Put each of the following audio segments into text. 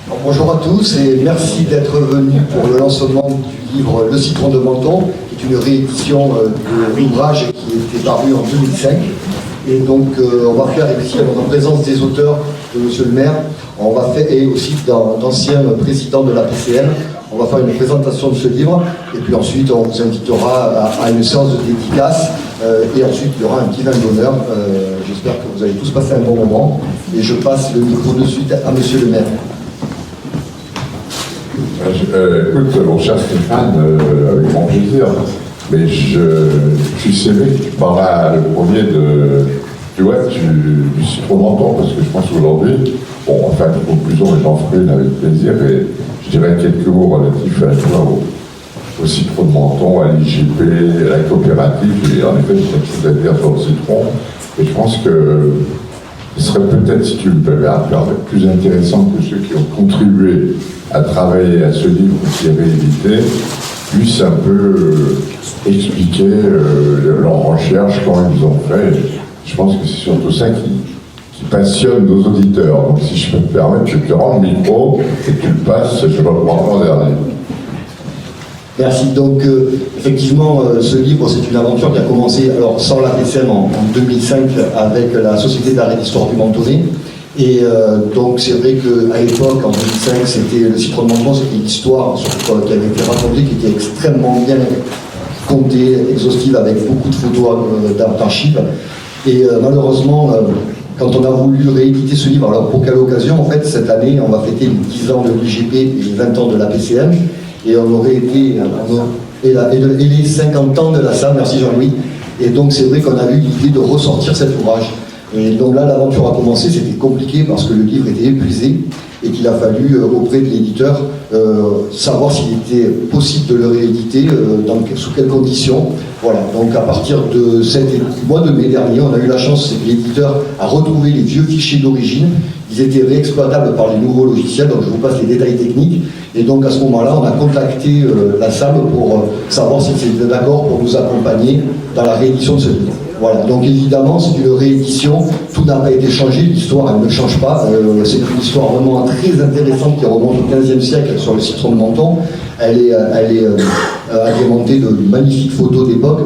Alors, bonjour à tous et merci d'être venus pour le lancement du livre Le Citron de Menton, qui est une réédition de l'ouvrage qui était paru en 2005. Et donc on va faire ici, en présence des auteurs, de Monsieur le maire, on va faire, et aussi d'anciens présidents de la PCM, on va faire une présentation de ce livre, et puis ensuite on vous invitera à une séance de dédicace, et ensuite il y aura un petit vin d'honneur. J'espère que vous allez tous passer un bon moment, et je passe le micro de suite à Monsieur le maire. Écoute, mon cher Stéphane, avec grand plaisir, mais je suis sévé que tu parleras le premier du citron menton, parce que je pense qu'aujourd'hui, bon, on va faire une conclusion et j'en ferai une avec plaisir, et je dirais quelques mots relatifs à la fois au citron de menton, à l'IGP, à la coopérative, et en effet, j'ai quelque chose à dire sur le citron, et je pense que ce serait peut-être, si tu me permets, plus intéressant que ceux qui ont contribué à travailler à ce livre qui est réédité, puissent un peu expliquer leurs recherches, comment ils ont fait. Je pense que c'est surtout ça qui passionne nos auditeurs. Donc si je peux me permettre, je te rends le micro et tu le passes, je vais le prendre en dernier. Merci. Donc, effectivement, ce livre, c'est une aventure qui a commencé, alors sans la PCM, en 2005, avec la Société d'art et d'histoire du Mentonais. Et donc, c'est vrai qu'à l'époque, en 2005, c'était le citron de Menton, c'était une histoire qui avait été racontée, qui était extrêmement bien contée, exhaustive, avec beaucoup de photos d'archives. Et malheureusement, quand on a voulu rééditer ce livre, alors pour quelle occasion, en fait, cette année, on va fêter les 10 ans de l'IGP et les 20 ans de la PCM. Et on aurait été, et les 50 ans de la SAM, merci Jean-Louis. Et donc c'est vrai qu'on a eu l'idée de ressortir cet ouvrage. Et donc là, l'aventure a commencé, c'était compliqué parce que le livre était épuisé et qu'il a fallu, auprès de l'éditeur, savoir s'il était possible de le rééditer, sous quelles conditions. Voilà, donc à partir de mois de mai dernier, on a eu la chance, c'est que l'éditeur a retrouvé les vieux fichiers d'origine. Ils étaient réexploitables par les nouveaux logiciels, donc je vous passe les détails techniques. Et donc à ce moment-là, on a contacté la SAM pour savoir s'ils étaient d'accord pour nous accompagner dans la réédition de ce livre. Voilà, donc évidemment, c'est une réédition, tout n'a pas été changé, l'histoire elle ne change pas. C'est une histoire vraiment très intéressante qui remonte au XVe siècle sur le citron de Menton. Elle est agrémentée de magnifiques photos d'époque.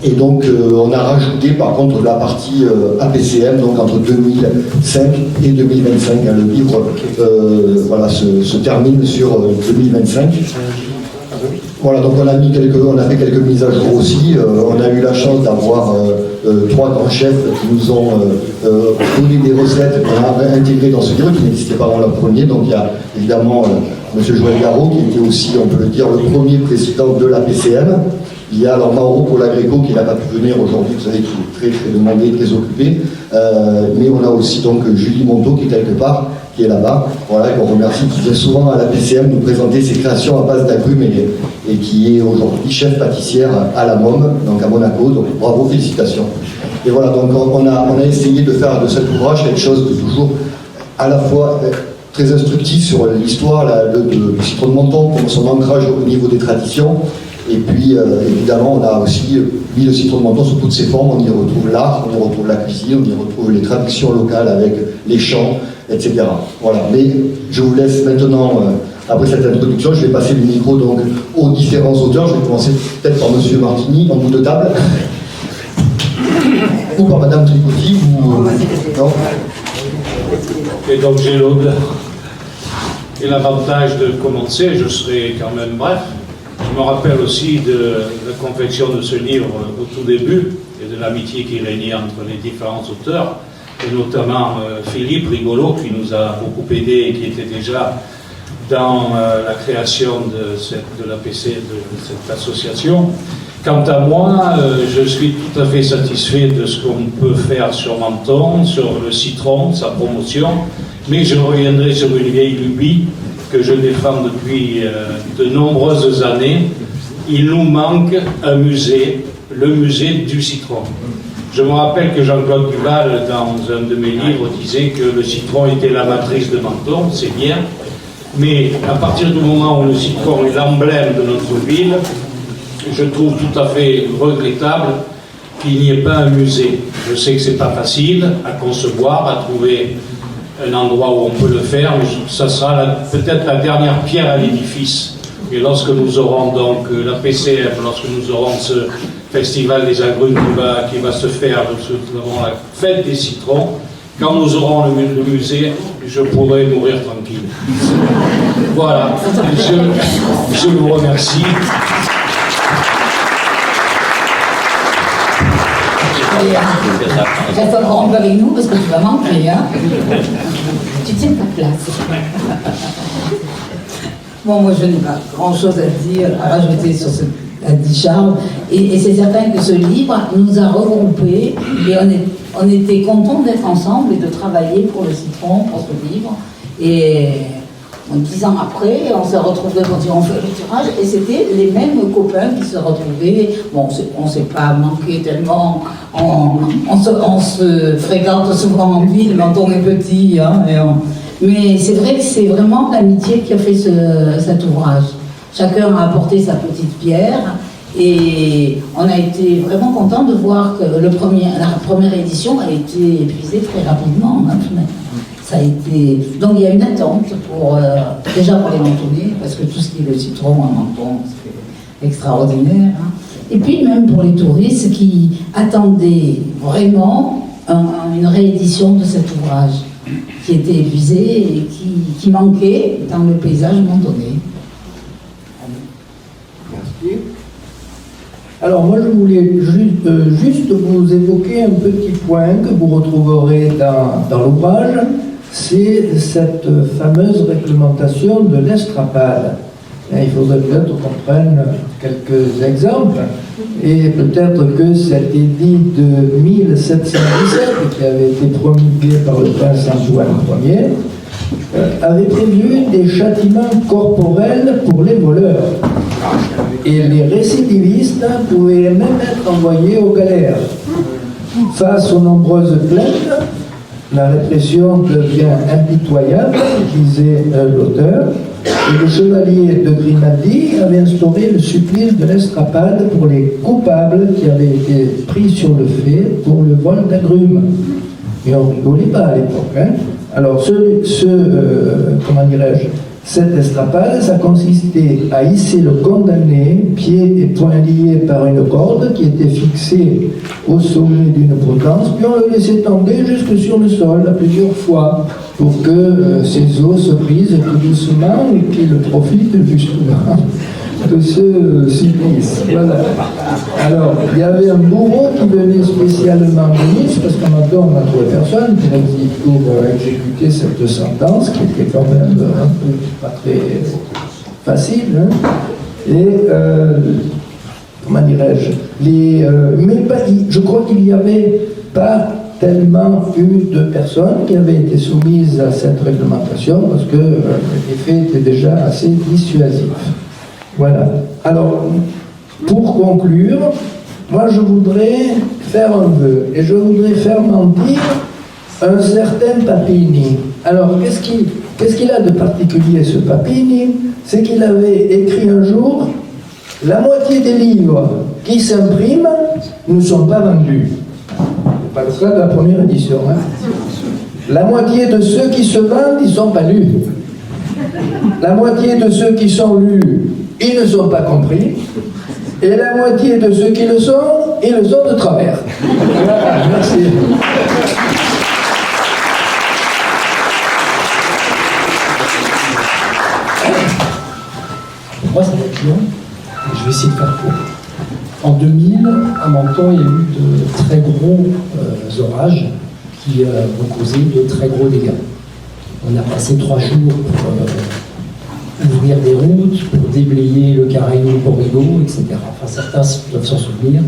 Et donc on a rajouté par contre la partie APCM, donc entre 2005 et 2025. Le livre se termine sur 2025. Voilà, donc on a fait quelques mises à jour aussi. On a eu la chance d'avoir 3 grands chefs qui nous ont donné des recettes qu'on a intégrées dans ce livre qui n'existait pas dans le premier. Donc il y a évidemment M. Joël Garot qui était aussi, on peut le dire, le premier président de la PCM. Il y a alors Mauro Colagreco qui n'a pas pu venir aujourd'hui, vous savez, qui est très demandé, très occupé. Mais on a aussi donc Julie Monteau qui est quelque part, qui est là-bas, voilà, qu'on remercie, qui vient souvent à la PCM nous présenter ses créations à base d'agrumes et qui est aujourd'hui chef pâtissière à la MOM, donc à Monaco. Donc bravo, félicitations. Et voilà, donc on a essayé de faire de cet ouvrage quelque chose de toujours à la fois très instructif sur l'histoire du citron de Menton, comme son ancrage au niveau des traditions. Et puis, évidemment, on a aussi mis le citron de Menton sous toutes ses formes. On y retrouve l'art, on y retrouve la cuisine, on y retrouve les traditions locales avec les chants, etc. Voilà. Mais je vous laisse maintenant, après cette introduction, je vais passer le micro donc aux différents auteurs. Je vais commencer peut-être par M. Martini, en bout de table. Ou par Mme Tricotti, ou... non. Et donc j'ai l'honneur et l'avantage de commencer, je serai quand même bref. Je me rappelle aussi de la confection de ce livre au tout début et de l'amitié qui régnait entre les différents auteurs, et notamment Philippe Rigolo qui nous a beaucoup aidé et qui était déjà dans la création de l'APC, de cette association. Quant à moi, je suis tout à fait satisfait de ce qu'on peut faire sur Menton, sur le citron, sa promotion, mais je reviendrai sur une vieille lubie que je défends depuis de nombreuses années. Il nous manque un musée, le musée du citron. Je me rappelle que Jean-Claude Duval, dans un de mes livres, disait que le citron était la matrice de Menton, c'est bien, mais à partir du moment où le citron est l'emblème de notre ville, je trouve tout à fait regrettable qu'il n'y ait pas un musée. Je sais que c'est pas facile à concevoir, à trouver un endroit où on peut le faire, mais ça sera peut-être la dernière pierre à l'édifice. Et lorsque nous aurons donc la PCF, lorsque nous aurons ce festival des agrumes qui va se faire, nous avons la fête des citrons, quand nous aurons le musée, je pourrai mourir tranquille. Voilà, je vous remercie. Reste encore un peu avec nous parce que tu vas manquer. Hein. Tu tiens ta place. Bon, moi je n'ai pas grand-chose à dire, à rajouter sur ce qu'a dit Charles. Et c'est certain que ce livre nous a regroupés et on était contents d'être ensemble et de travailler pour le citron, pour ce livre. Et 10 ans après, on s'est retrouvés quand on fait le tirage et c'était les mêmes copains qui se retrouvaient. Bon, on ne s'est pas manqué tellement, on se fréquente souvent en ville quand on est petit. Hein, mais c'est vrai que c'est vraiment l'amitié qui a fait cet ouvrage. Chacun a apporté sa petite pierre et on a été vraiment contents de voir que la première édition a été épuisée très rapidement. Hein, ça a été... Donc il y a une attente déjà pour les mentonniers, parce que tout ce qui est le citron à menton, c'est extraordinaire. Hein. Et puis même pour les touristes qui attendaient vraiment une réédition de cet ouvrage, qui était épuisé et qui manquait dans le paysage mentonné. Merci. Alors moi je voulais juste vous évoquer un petit point que vous retrouverez dans l'ouvrage. C'est cette fameuse réglementation de l'estrapade. Il faudrait peut-être qu'on prenne quelques exemples. Et peut-être que cet édit de 1717, qui avait été promulgué par le prince Antoine Ier, avait prévu des châtiments corporels pour les voleurs. Et les récidivistes pouvaient même être envoyés aux galères. Face aux nombreuses plaintes, la répression devient impitoyable, disait l'auteur, et le chevalier de Grimaldi avait instauré le supplice de l'estrapade pour les coupables qui avaient été pris sur le fait pour le vol d'agrumes. Et on ne rigolait pas à l'époque. Hein. Alors, comment dirais-je, cette estrapade, ça consistait à hisser le condamné, pieds et poings liés par une corde qui était fixée au sommet d'une potence, puis on le laissait tomber jusque sur le sol plusieurs fois pour que ses os se brisent tout doucement et qu'il profite justement de ce supplice. Voilà. Alors, il y avait un bourreau qui venait spécialement de Nice, parce qu'en même temps, on n'a trouvé personne pour exécuter cette sentence, qui était quand même un peu pas très facile. Hein. Et, comment dirais-je, je crois qu'il n'y avait pas tellement eu de personnes qui avaient été soumises à cette réglementation, parce que l'effet était déjà assez dissuasif. Voilà. Alors, pour conclure, moi je voudrais faire un vœu, et je voudrais faire mentir un certain Papini. Alors, qu'est-ce qu'il a de particulier, ce Papini? C'est qu'il avait écrit un jour: la moitié des livres qui s'impriment ne sont pas vendus. C'est pas le cas de la première édition. Hein. La moitié de ceux qui se vendent, ils ne sont pas lus. La moitié de ceux qui sont lus, ils ne sont pas compris, et la moitié de ceux qui le sont, ils le sont de travers. Voilà, merci. Moi, ça va être long, je vais essayer de faire court. En 2000, à Menton, il y a eu de très gros orages qui ont causé de très gros dégâts. On a passé 3 jours pour ouvrir des routes, pour déblayer le Caraïou Borrigo, etc. Enfin, certains doivent s'en souvenir.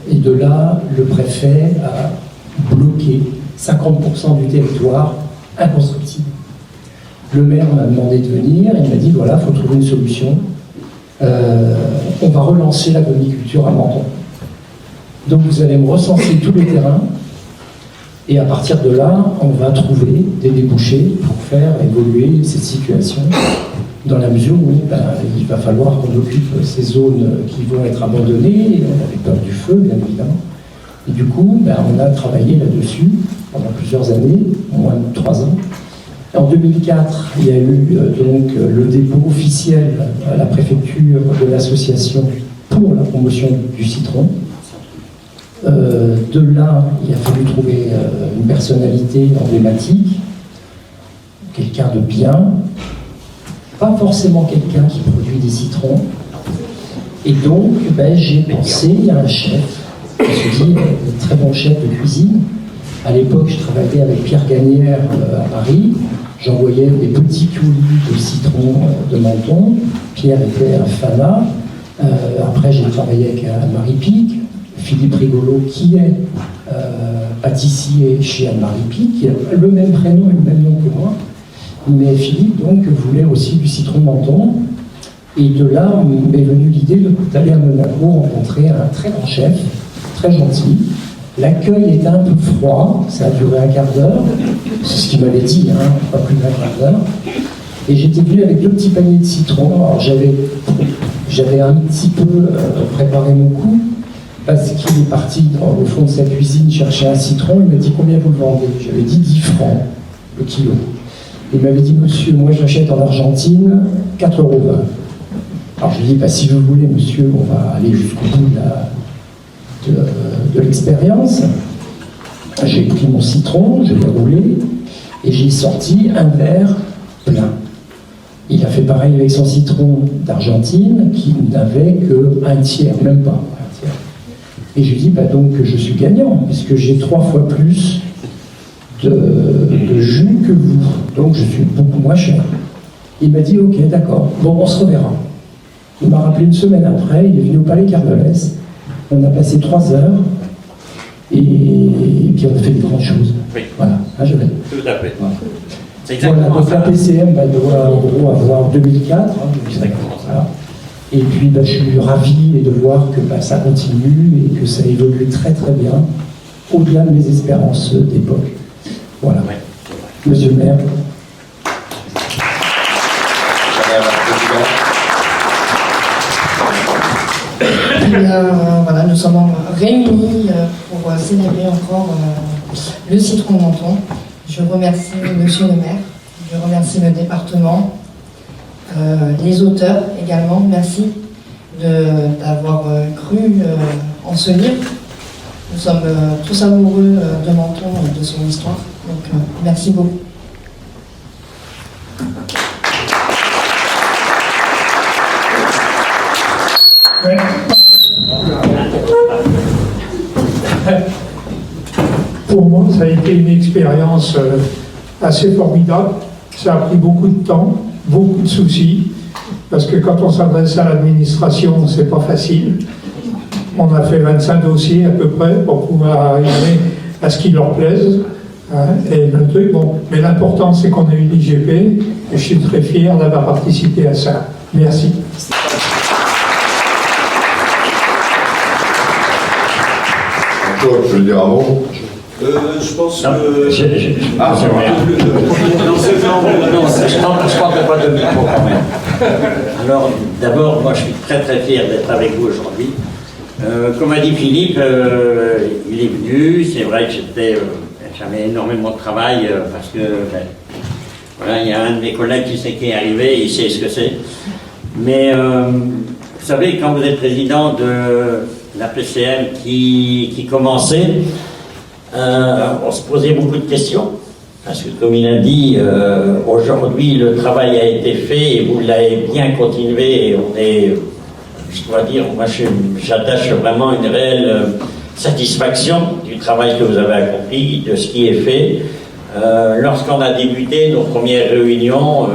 Et de là, le préfet a bloqué 50% du territoire inconstructible. Le maire m'a demandé de venir, il m'a dit voilà, il faut trouver une solution. On va relancer la boniculture à Menton. Donc vous allez me recenser tous les terrains, et à partir de là, on va trouver des débouchés pour faire évoluer cette situation, dans la mesure où il va falloir qu'on occupe ces zones qui vont être abandonnées, avec peur du feu, bien évidemment. Et du coup, on a travaillé là-dessus, pendant plusieurs années, moins de 3 ans. En 2004, il y a eu donc le dépôt officiel à la préfecture de l'association pour la promotion du citron. De là, il a fallu trouver une personnalité emblématique, quelqu'un de bien, pas forcément quelqu'un qui produit des citrons. Et donc, j'ai pensé, il y a un chef, je me suis dit, un très bon chef de cuisine. À l'époque, je travaillais avec Pierre Gagnère à Paris. J'envoyais des petits coulis de citron de Menton. Pierre était un fanat. Après, j'ai travaillé avec Anne-Marie Pic, Philippe Rigolo, qui est pâtissier chez Anne-Marie Pic, qui a le même prénom et le même nom que moi. Mais Philippe, donc, voulait aussi du citron Menton. Et de là, m'est venue l'idée d'aller à Monaco rencontrer un très grand chef, très gentil. L'accueil était un peu froid, ça a duré un quart d'heure, c'est ce qu'il m'avait dit, hein, pas plus d'un quart d'heure. Et j'étais venu avec 2 petits paniers de citron. Alors j'avais un petit peu préparé mon coup, parce qu'il est parti dans le fond de sa cuisine chercher un citron. Il m'a dit combien vous le vendez? J'avais dit 10 francs le kilo. Il m'avait dit monsieur, moi j'achète en Argentine 4,20 €. Alors je lui ai dit si vous voulez monsieur, on va aller jusqu'au bout de l'expérience. J'ai pris mon citron, je l'ai roulé et j'ai sorti un verre plein. Il a fait pareil avec son citron d'Argentine qui n'avait qu'un tiers, même pas un tiers. Et je lui ai dit donc je suis gagnant puisque j'ai 3 fois plus de jus que vous, donc je suis beaucoup moins cher. Il m'a dit ok d'accord, bon on se reverra. Il m'a rappelé une semaine après, il est venu au Palais Carnavès. On a passé 3 heures et puis on a fait des grandes choses. Oui. Voilà, Tout à fait. Voilà. C'est exactement Voilà, donc ça. la PCM doit en gros avoir 2004. Hein, Exactement ça. voilà. Et puis je suis ravi de voir que ça continue et que ça évolue très très bien, au-delà de mes espérances d'époque. Voilà. Ouais. Monsieur le maire. Voilà, nous sommes réunis pour célébrer encore le citron Menton. Je remercie Monsieur le maire, je remercie le département, les auteurs également. Merci d'avoir cru en ce livre. Nous sommes tous amoureux de Menton et de son histoire. Donc merci beaucoup. Pour moi, ça a été une expérience assez formidable. Ça a pris beaucoup de temps, beaucoup de soucis, parce que quand on s'adresse à l'administration, c'est pas facile. On a fait 25 dossiers à peu près pour pouvoir arriver à ce qui leur plaise. Hein, et le truc, bon, mais l'important c'est qu'on a eu l'IGP, et je suis très fier d'avoir participé à ça. Merci. Toi, tu veux dire un mot? Je pense que... je ne pas de micro quand même. Alors, d'abord, moi je suis très très fier d'être avec vous aujourd'hui. Comme a dit Philippe, il est venu, c'est vrai que j'avais énormément de travail parce que voilà, il y a un de mes collègues qui sait qui est arrivé, il sait ce que c'est. Mais vous savez, quand vous êtes président de la PCM qui commençait, on se posait beaucoup de questions, parce que comme il a dit, aujourd'hui le travail a été fait et vous l'avez bien continué et on est, je dois dire, moi j'attache vraiment une réelle satisfaction du travail que vous avez accompli, de ce qui est fait. Lorsqu'on a débuté nos premières réunions,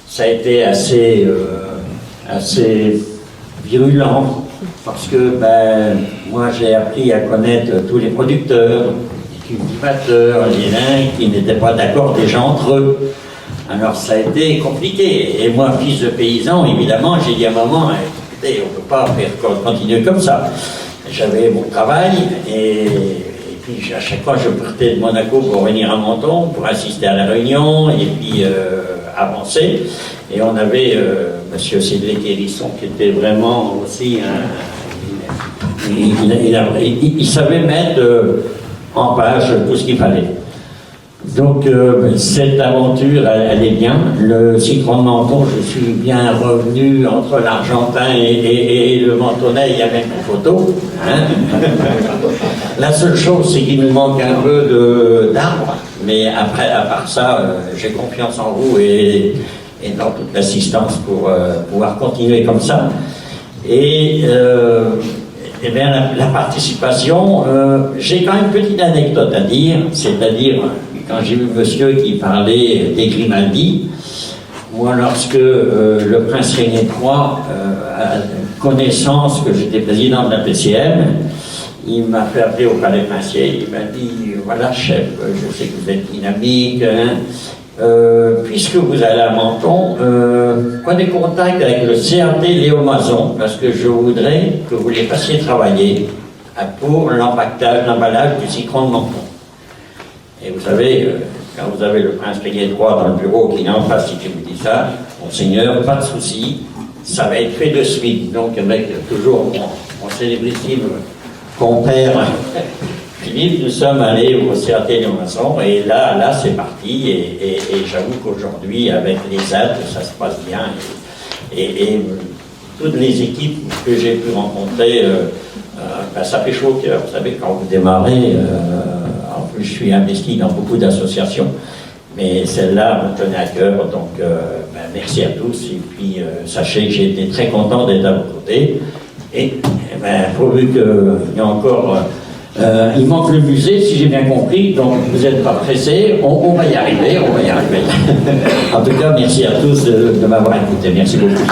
ça a été assez virulent. Parce que moi j'ai appris à connaître tous les producteurs, les cultivateurs, les nains qui n'étaient pas d'accord déjà entre eux. Alors ça a été compliqué. Et moi, fils de paysan, évidemment, j'ai dit à maman, écoutez, on ne peut pas continuer comme ça. J'avais mon travail et puis à chaque fois je partais de Monaco pour venir à Menton, pour assister à la réunion et puis avancer. Et on avait Monsieur Cédric Hérisson qui était vraiment aussi il savait mettre en page tout ce qu'il fallait. Donc cette aventure, elle est bien. Le citron de Menton, je suis bien revenu entre l'Argentin et le Mentonnais, il y a même une photo. Hein. La seule chose, c'est qu'il nous manque un peu d'arbres, mais après, à part ça, j'ai confiance en vous et dans toute l'assistance pour pouvoir continuer comme ça. Et bien, la participation, j'ai quand même une petite anecdote à dire, c'est-à-dire quand j'ai vu monsieur qui parlait des Grimaldi, moi lorsque le prince Régnier III a connaissance que j'étais président de la PCM, il m'a fait appeler au palais princier, il m'a dit, voilà chef, je sais que vous êtes dynamique, hein, puisque vous allez à Menton, prenez contact avec le CRT Léo Mazon, parce que je voudrais que vous les fassiez travailler pour l'emballage du citron de Menton. Et vous savez, quand vous avez le prince Régnier III dans le bureau qui est en face, si je vous dis ça, monseigneur, pas de souci, ça va être fait de suite. Donc avec toujours mon célébrissime compère Philippe, nous sommes allés au CRT Léo Mazon et là c'est parti et j'avoue qu'aujourd'hui avec les aides ça se passe bien et toutes les équipes que j'ai pu rencontrer, ça fait chaud au cœur. Vous savez, quand vous démarrez, en plus je suis investi dans beaucoup d'associations, mais celle-là me tenait à cœur, donc merci à tous et puis sachez que j'ai été très content d'être à vos côtés et pourvu qu'il y a encore il manque le musée, si j'ai bien compris, donc vous n'êtes pas pressés, on va y arriver, on va y arriver. En tout cas, merci à tous de m'avoir écouté, merci beaucoup.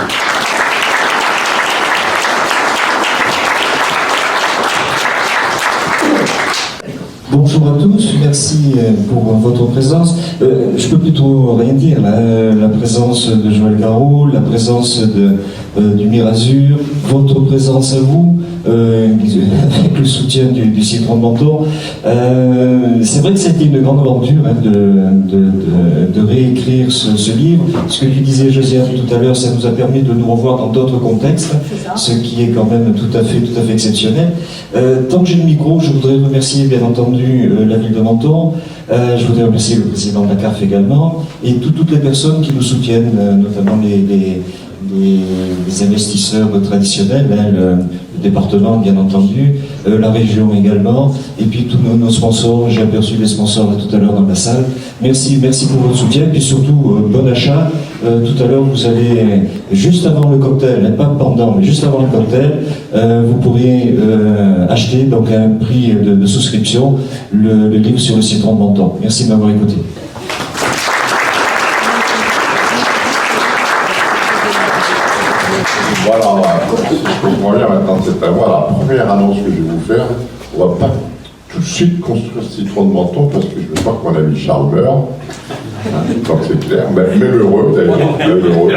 Bonjour à tous, merci pour votre présence. Je peux plutôt rien dire, là. La présence de Joël Garraud, la présence du Mirazur, votre présence à vous, avec le soutien du citron de Menton. C'est vrai que c'était une grande aventure hein, de réécrire ce livre. Ce que lui disait Josiane tout à l'heure, ça nous a permis de nous revoir dans d'autres contextes, ce qui est quand même tout à fait exceptionnel. Tant que j'ai le micro, je voudrais remercier bien entendu la ville de Menton, je voudrais remercier le président de la CARF également, et toutes les personnes qui nous soutiennent, notamment les investisseurs traditionnels, hein, le département bien entendu, la région également, et puis tous nos sponsors. J'ai aperçu les sponsors là, tout à l'heure dans la salle. Merci pour votre soutien, et surtout bon achat. Tout à l'heure vous allez, juste avant le cocktail, pas pendant, mais juste avant le cocktail, vous pourrez acheter donc à un prix de souscription le livre sur le citron de Menton. Merci de m'avoir écouté. Voilà, si je comprends bien maintenant, c'est à moi. La première annonce que je vais vous faire, on va pas tout de suite construire ce citron de Menton parce que je veux pas que mon ami Charles meure. Donc c'est clair, même heureux d'ailleurs, même heureux.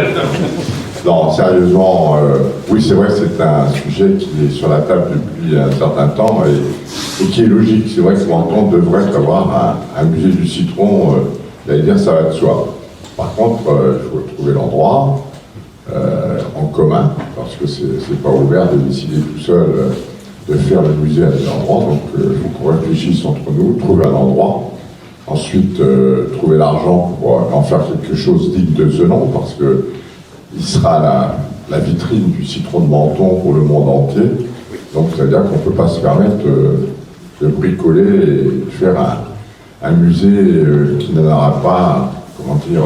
Non, sérieusement, oui c'est vrai que c'est un sujet qui est sur la table depuis un certain temps et qui est logique. C'est vrai que Menton devrait avoir un musée du citron, j'allais dire ça va de soi. Par contre, il faut trouver l'endroit. En commun, parce que c'est pas ouvert de décider tout seul de faire le musée à des endroits, donc il faut qu'on réfléchisse entre nous, trouver un endroit, ensuite trouver l'argent pour en faire quelque chose digne de ce nom, parce que il sera la vitrine du citron de Menton pour le monde entier, donc ça veut dire qu'on ne peut pas se permettre de bricoler et de faire un musée qui n'aura pas, comment dire,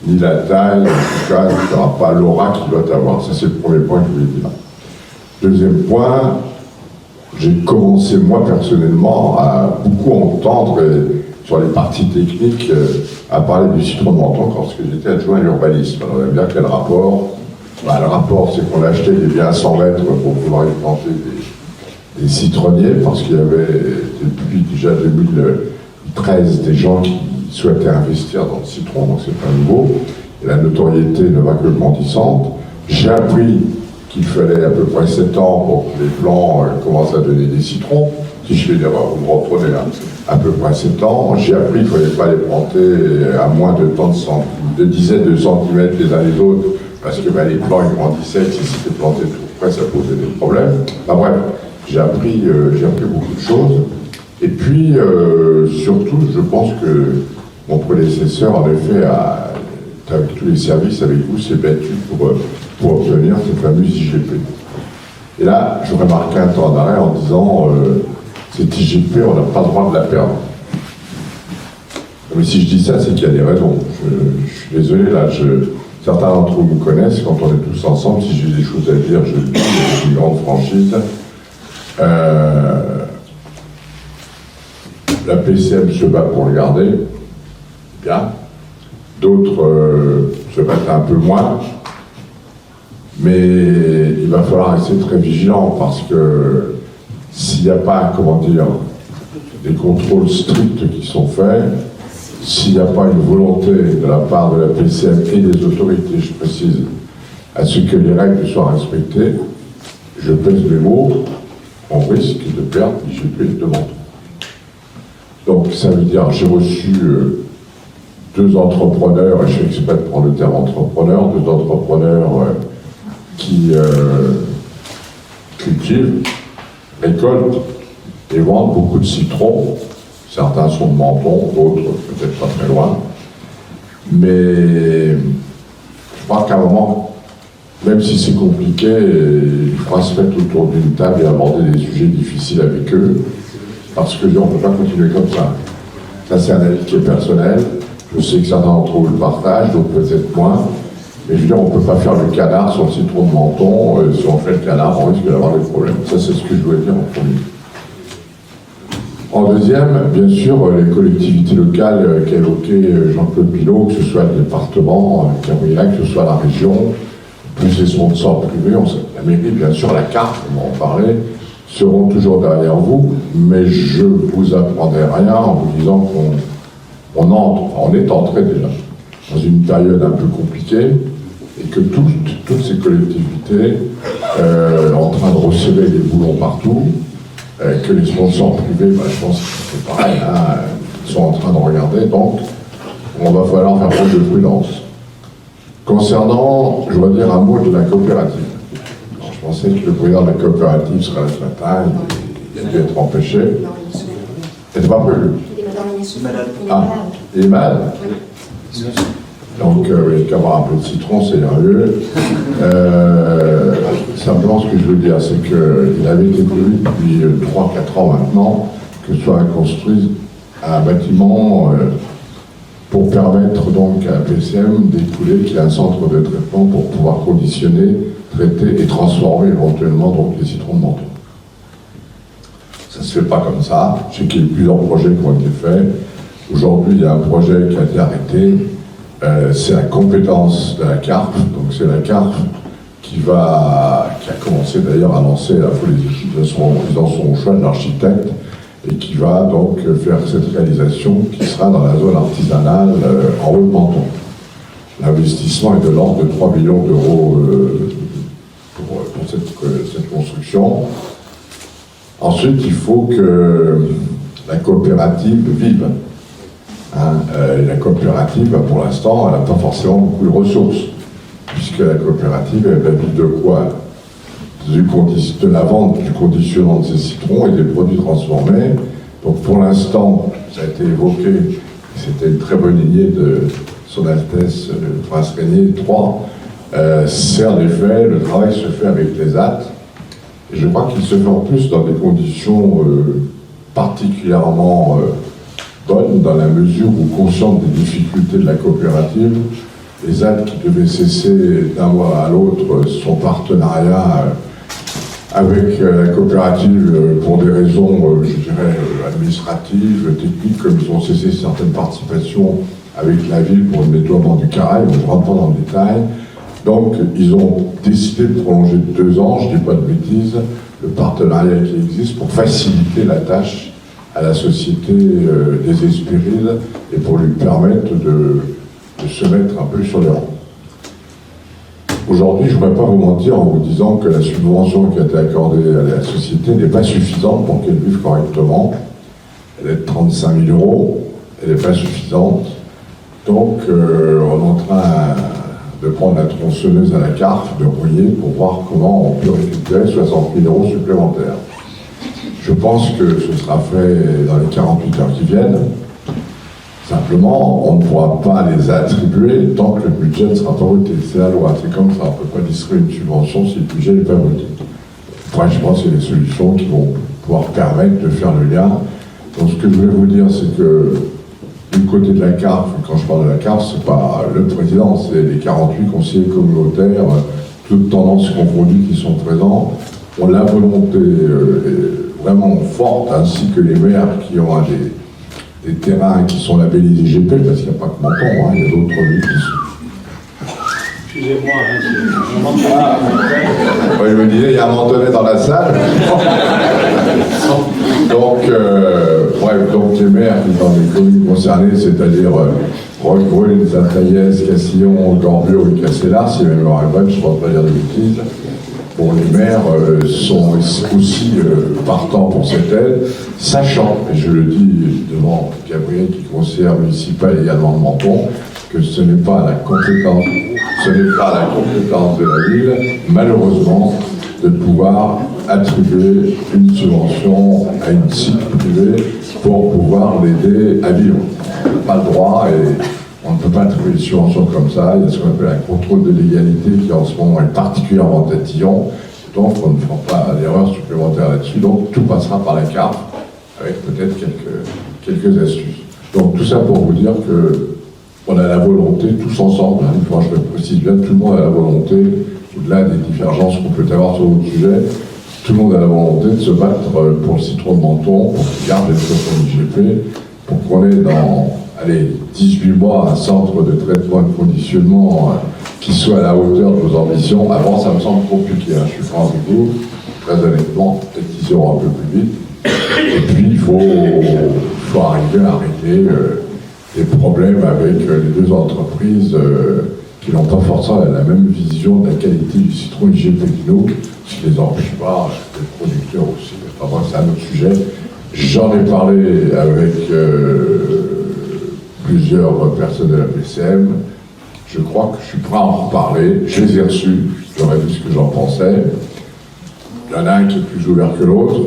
ni la taille, en tout cas, il n'aura pas l'aura qu'il doit avoir. Ça, c'est le premier point que je voulais dire. Deuxième point, j'ai commencé, moi, personnellement, à beaucoup entendre sur les parties techniques, à parler du citron de Menton lorsque j'étais adjoint à l'urbanisme. Alors, on aime bien quel rapport. Le rapport, c'est qu'on a acheté des biens à 100 mètres pour pouvoir y planter des citronniers, parce qu'il y avait, depuis déjà 2013, des gens qui souhaitaient investir dans le citron, donc c'est pas nouveau, et la notoriété ne va que grandissante. J'ai appris qu'il fallait à peu près 7 ans pour que les plants commencent à donner des citrons. Si je fais une erreur, vous me reprenez à peu près 7 ans. J'ai appris qu'il ne fallait pas les planter à moins de dizaines de centimètres les uns les autres, parce que les plants ils grandissaient, si c'était planté tout près, ça posait des problèmes. Enfin bref, j'ai appris beaucoup de choses. Et puis, surtout, je pense que mon prédécesseur, en effet, avec tous les services avec vous, s'est battu pour obtenir cette fameuse IGP. Et là, je voudrais marquer un temps d'arrêt en disant cette IGP, on n'a pas le droit de la perdre. Mais si je dis ça, c'est qu'il y a des raisons. Je suis désolé, là, certains d'entre vous me connaissent, quand on est tous ensemble, si j'ai des choses à dire, je le dis, c'est une grande franchise. La PCM se bat pour le garder, bien. D'autres se battent un peu moins. Mais il va falloir rester très vigilant parce que s'il n'y a pas, comment dire, des contrôles stricts qui sont faits, s'il n'y a pas une volonté de la part de la PCM et des autorités, je précise, à ce que les règles soient respectées, je pèse mes mots, on risque de perdre l'IGP de Menton. Donc ça veut dire, j'ai reçu 2 entrepreneurs, et je fais exprès de prendre le terme entrepreneur, 2 entrepreneurs qui cultivent, récoltent et vendent beaucoup de citrons. Certains sont de Menton, d'autres peut-être pas très loin. Mais je crois qu'à un moment, même si c'est compliqué, il faudra se mettre autour d'une table et aborder des sujets difficiles avec eux, parce que on ne peut pas continuer comme ça. Ça, c'est un avis qui est personnel. Je sais que certains d'entre vous le partagent, d'autres peut-être moins. Mais je veux dire, on ne peut pas faire le canard sur le citron de Menton. Si on fait le canard, on risque d'avoir des problèmes. Ça, c'est ce que je voulais dire en premier. En deuxième, bien sûr, les collectivités locales qu'a évoqué Jean-Claude Pilot, que ce soit le département, Gabriela, que ce soit la région, plus les sponsors privés, la mairie, bien sûr, la carte, on va en parler, seront toujours derrière vous, mais je ne vous apprendrai rien en vous disant on est entré déjà dans une période un peu compliquée et que toutes ces collectivités en train de recevoir des boulons partout, que les sponsors privés, je pense que c'est pareil, ils sont en train de regarder, donc on va falloir faire preuve de prudence. Concernant, je dois dire un mot de la coopérative. Alors, je pensais que le président de la coopérative serait là ce matin, il a dû être empêché. Il n'était pas prévu. Il est malade. Donc, il y a qu'à avoir un peu de citron, c'est sérieux. Simplement, ce que je veux dire, c'est qu'il avait été prévu depuis 3-4 ans maintenant que soit construit un bâtiment pour permettre donc à la PCM d'écouler, qu'il y a un centre de traitement pour pouvoir conditionner, traiter et transformer éventuellement donc les citrons de Menton. Ça ne se fait pas comme ça. Je sais qu'il y a eu plusieurs projets qui ont été faits. Aujourd'hui, il y a un projet qui a été arrêté. C'est la compétence de la CARF. Donc c'est la CARF qui a commencé d'ailleurs à lancer à la fois les équipes dans son choix de l'architecte et qui va donc faire cette réalisation qui sera dans la zone artisanale en haut de Menton. L'investissement est de l'ordre de 3 millions d'euros pour cette construction. Ensuite, il faut que la coopérative vive. La coopérative, pour l'instant, elle n'a pas forcément beaucoup de ressources, puisque la coopérative, elle va vivre de quoi? De la vente, du conditionnement de ces citrons et des produits transformés. Donc pour l'instant, ça a été évoqué, c'était une très bonne idée de Son Altesse le Prince Régnier III. C'est en effet, le travail se fait avec les ZAT, et je crois qu'il se fait en plus dans des conditions particulièrement bonne dans la mesure où, consciente des difficultés de la coopérative, les ZAD qui devaient cesser d'un mois à l'autre son partenariat avec la coopérative pour des raisons, je dirais, administratives, techniques, comme ils ont cessé certaines participations avec la ville pour le nettoiement du Caraïbe, on ne rentre pas dans le détail. Donc, ils ont décidé de prolonger de 2 ans, je ne dis pas de bêtises, le partenariat qui existe pour faciliter la tâche à la société des Hespérides et pour lui permettre de se mettre un peu sur les rangs. Aujourd'hui, je ne voudrais pas vous mentir en vous disant que la subvention qui a été accordée à la société n'est pas suffisante pour qu'elle vive correctement. Elle est de 35 000 €, elle n'est pas suffisante. Donc, on est en train de prendre la tronçonneuse à la CARF, de rouiller pour voir comment on peut récupérer 60 000 € supplémentaires. Je pense que ce sera fait dans les 48 heures qui viennent. Ça Simplement, on ne pourra pas les attribuer tant que le budget ne sera pas voté. C'est la loi, c'est comme ça. On ne peut pas distribuer une subvention si le budget n'est pas voté. Après, je pense qu'il y a des solutions qui vont pouvoir permettre de faire le lien. Donc, ce que je voulais vous dire, c'est que du côté de la CARF, quand je parle de la CARF, c'est pas le président, c'est les 48 conseillers communautaires, toutes tendances confondues qui sont présents. On a la volonté vraiment forte, ainsi que les maires qui ont des terrains qui sont labellisés IGP, parce qu'il n'y a pas que Menton, il y a d'autres villes qui sont. Excusez-moi, Je me disais, il y a un Mentonnet dans la salle. Donc, bref, donc les maires qui sont dans les communes concernées, c'est-à-dire Roquebrune, Saint-Agnès, Castillon, Gorbure et Castelars, si ma mémoire est bonne, je ne pense pas dire de bêtises. Bon, les maires sont aussi partants pour cette aide, sachant, et je le dis devant Gabriel, qui est conseillère municipale également de Menton, que ce n'est pas la compétence de la ville, malheureusement, de pouvoir attribuer une subvention à une site privée pour pouvoir l'aider à vivre. On n'a pas le droit et on ne peut pas attribuer une subvention comme ça. Il y a ce qu'on appelle un contrôle de légalité qui en ce moment est particulièrement tatillon. Donc on ne fera pas d'erreur supplémentaire là-dessus. Donc tout passera par la carte avec peut-être quelques astuces. Donc tout ça pour vous dire que on a la volonté, tous ensemble, une fois je le précise bien, tout le monde a la volonté, au-delà des divergences qu'on peut avoir sur d'autres sujets, tout le monde a la volonté de se battre pour le citron de Menton, pour qu'il garde les choses IGP, pour qu'on ait dans 18 mois un centre de traitement et de conditionnement qui soit à la hauteur de nos ambitions. Avant, ça me semble compliqué, je suis franc avec vous, très honnêtement, peut-être qu'ils iront un peu plus vite. Et puis, il faut arriver à régler des problèmes avec les deux entreprises qui n'ont pas forcément la même vision de la qualité du citron IGP que nous, ce qui les empêche pas, les producteurs aussi. Enfin bref, c'est un autre sujet. J'en ai parlé avec plusieurs personnes de la PCM. Je crois que je suis prêt à en reparler. Je les ai reçus, je leur ai dit ce que j'en pensais. Il y en a un qui est plus ouvert que l'autre.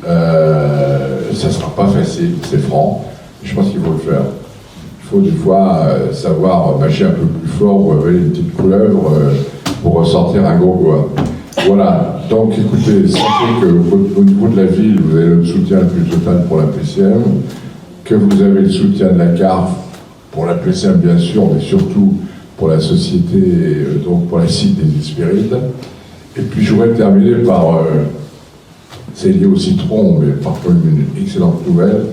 Ça ne sera pas facile, c'est franc. Je pense qu'il faut le faire. Il faut des fois savoir mâcher un peu plus fort ou avaler une petite couleuvre pour ressortir un gros goût. Voilà, donc écoutez, sachez qu'au niveau de la ville, vous avez le soutien le plus total pour la PCM, que vous avez le soutien de la CARF pour la PCM bien sûr, mais surtout pour la société, donc pour la site des Hespérides. Et puis je voudrais terminer par, c'est lié au citron, mais par contre une excellente nouvelle.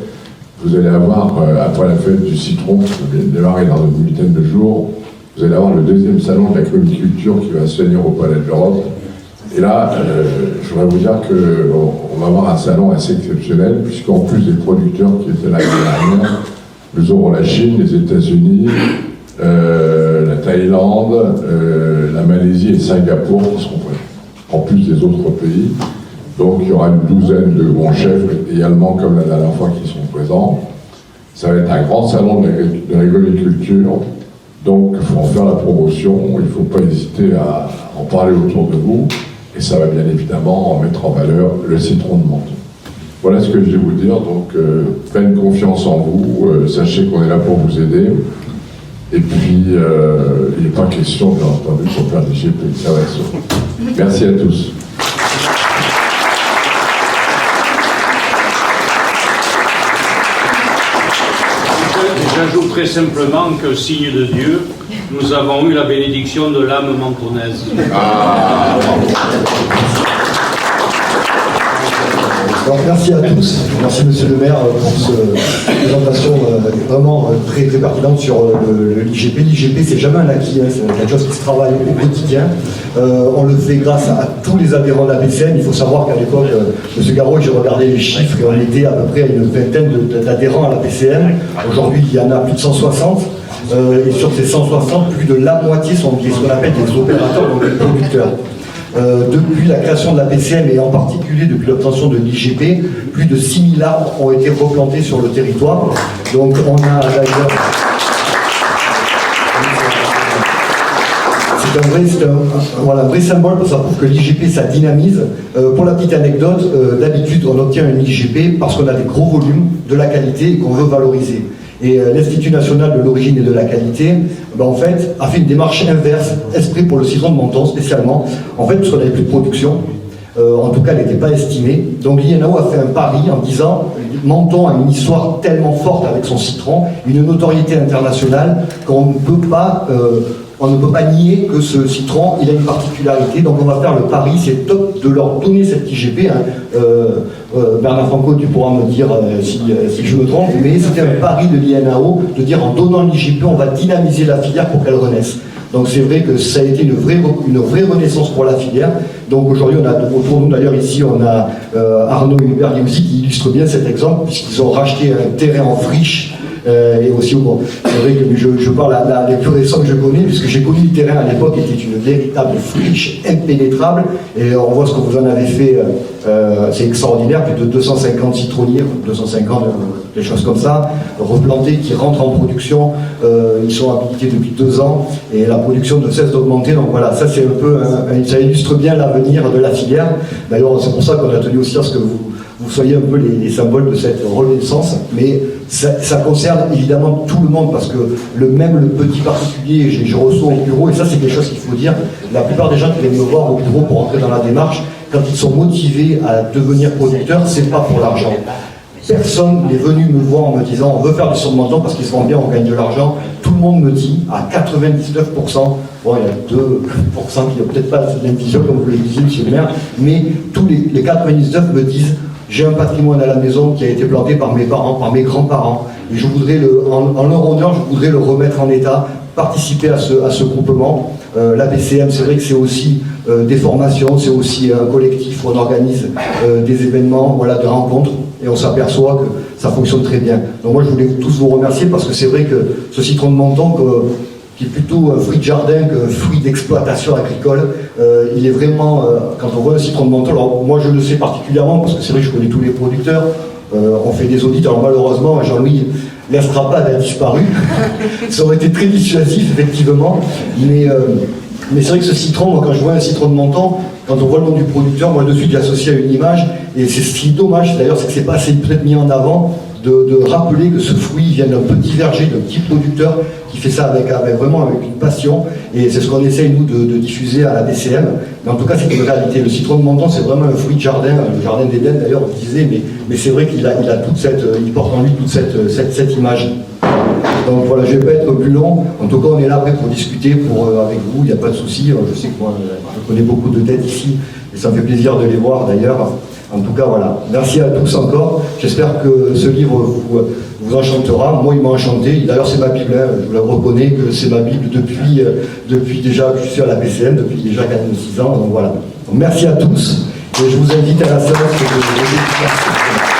Vous allez avoir, après la fête du citron, qui va démarrer dans une huitaine de jours, vous allez avoir le deuxième salon de la communiculture qui va se tenir au Palais de l'Europe. Et là, je voudrais vous dire qu'on va avoir un salon assez exceptionnel, puisqu'en plus des producteurs qui étaient là l'année dernière, nous aurons la Chine, les États-Unis, la Thaïlande, la Malaisie et Singapour qui seront présents, en plus des autres pays. Donc il y aura une douzaine de bons chefs également, comme la dernière fois, qui sont présents. Ça va être un grand salon de l'agriculture. Donc il faut en faire la promotion, il ne faut pas hésiter à en parler autour de vous. Et ça va bien évidemment mettre en valeur le citron de Menton. Voilà ce que je vais vous dire. Donc pleine confiance en vous. Sachez qu'on est là pour vous aider. Et puis il n'est pas question, bien entendu, pour faire des GP. Ça va être sûr. Merci à tous. J'ajouterai simplement que, signe de Dieu, nous avons eu la bénédiction de l'âme mentonnaise. Alors, merci à tous, merci Monsieur le maire pour cette présentation vraiment très pertinente sur l'IGP. L'IGP, c'est jamais un acquis, c'est quelque chose qui se travaille au quotidien. On le fait grâce à tous les adhérents de la PCM. Il faut savoir qu'à l'époque, Monsieur Garot, j'ai regardé les chiffres et on était à peu près à une vingtaine d'adhérents à la PCM. Aujourd'hui, il y en a plus de 160. Et sur ces 160, plus de la moitié sont ce qu'on appelle des opérateurs, donc des producteurs. Depuis la création de la PCM et en particulier depuis l'obtention de l'IGP, plus de 6000 arbres ont été replantés sur le territoire. Donc on a d'ailleurs... C'est un vrai symbole, parce que ça prouve que l'IGP, ça dynamise. Pour la petite anecdote, d'habitude, on obtient une IGP parce qu'on a des gros volumes, de la qualité et qu'on veut valoriser. Et l'Institut national de l'origine et de la qualité, en fait, a fait une démarche inverse, exprès pour le citron de Menton spécialement, en fait, parce qu'on n'avait plus de production. En tout cas, elle n'était pas estimée. Donc l'INAO a fait un pari en disant Menton a une histoire tellement forte avec son citron, une notoriété internationale qu'on ne peut pas nier que ce citron, il a une particularité. Donc on va faire le pari, c'est top de leur donner cette IGP. Bernard Franco, tu pourras me dire si je me trompe, mais c'était un pari de l'INAO de dire en donnant l'IGP, on va dynamiser la filière pour qu'elle renaisse. Donc c'est vrai que ça a été une vraie renaissance pour la filière. Donc aujourd'hui, on a autour de nous, d'ailleurs ici, on a Arnaud Hubert-Liouzi qui illustre bien cet exemple, puisqu'ils ont racheté un terrain en friche. Et aussi, bon, c'est vrai que je parle les plus récents que je connais, puisque j'ai connu le terrain à l'époque, était une véritable friche impénétrable. Et on voit ce que vous en avez fait, c'est extraordinaire, plus de 250 citronniers, 250, des choses comme ça, replantés, qui rentrent en production. Ils sont habilités depuis 2 ans, et la production ne cesse d'augmenter. Donc voilà, ça c'est un peu, ça illustre bien l'avenir de la filière. D'ailleurs, c'est pour ça qu'on a tenu aussi à ce que vous soyez un peu les symboles de cette renaissance, mais ça concerne évidemment tout le monde, parce que le petit particulier, je reçois au bureau, et ça c'est quelque chose qu'il faut dire, la plupart des gens qui viennent me voir au bureau pour entrer dans la démarche, quand ils sont motivés à devenir producteurs, c'est pas pour l'argent. Personne n'est venu me voir en me disant on veut faire du citron de Menton parce qu'il se vend bien, on gagne de l'argent. Tout le monde me dit à 99%, bon il y a 2% qui n'ont peut-être pas cette même vision comme vous le disiez monsieur le maire, mais tous les 99 me disent j'ai un patrimoine à la maison qui a été planté par mes parents, par mes grands-parents, et je voudrais en leur honneur, je voudrais le remettre en état, participer à ce groupement. La BCM, c'est vrai que c'est aussi des formations, c'est aussi un collectif où on organise des événements, voilà, de rencontres, et on s'aperçoit que ça fonctionne très bien. Donc moi je voulais tous vous remercier, parce que c'est vrai que ce citron de Menton, qui est plutôt un fruit de jardin que fruit d'exploitation agricole, il est vraiment, quand on voit un citron de Menton, alors moi je le sais particulièrement, parce que c'est vrai que je connais tous les producteurs, on fait des audits, alors malheureusement Jean-Louis, l'estrapade a disparu, ça aurait été très dissuasif effectivement, mais c'est vrai que ce citron, moi quand je vois un citron de Menton, quand on voit le nom du producteur, moi de suite j'associe à une image, et c'est ce qui est dommage d'ailleurs, c'est que c'est pas assez peut-être mis en avant, de rappeler que ce fruit vient d'un petit verger, d'un petit producteur qui fait ça avec une passion, et c'est ce qu'on essaye nous de diffuser à la BCM. Mais en tout cas c'est une réalité. Le citron de Menton c'est vraiment un fruit de jardin, le jardin d'Éden d'ailleurs on disait, mais c'est vrai qu'il a toute il porte en lui toute cette image. Donc voilà, je ne vais pas être plus long. En tout cas, on est là après pour discuter avec vous, il n'y a pas de souci. Je sais que moi, je connais beaucoup de têtes ici, et ça me fait plaisir de les voir d'ailleurs. En tout cas, voilà. Merci à tous encore. J'espère que ce livre vous enchantera. Moi, il m'a enchanté. D'ailleurs, c'est ma Bible. Hein. Je vous la reconnais que c'est ma Bible depuis déjà que je suis à la BCM, depuis déjà 6 ans. Donc voilà. Donc, merci à tous. Et je vous invite à la séance de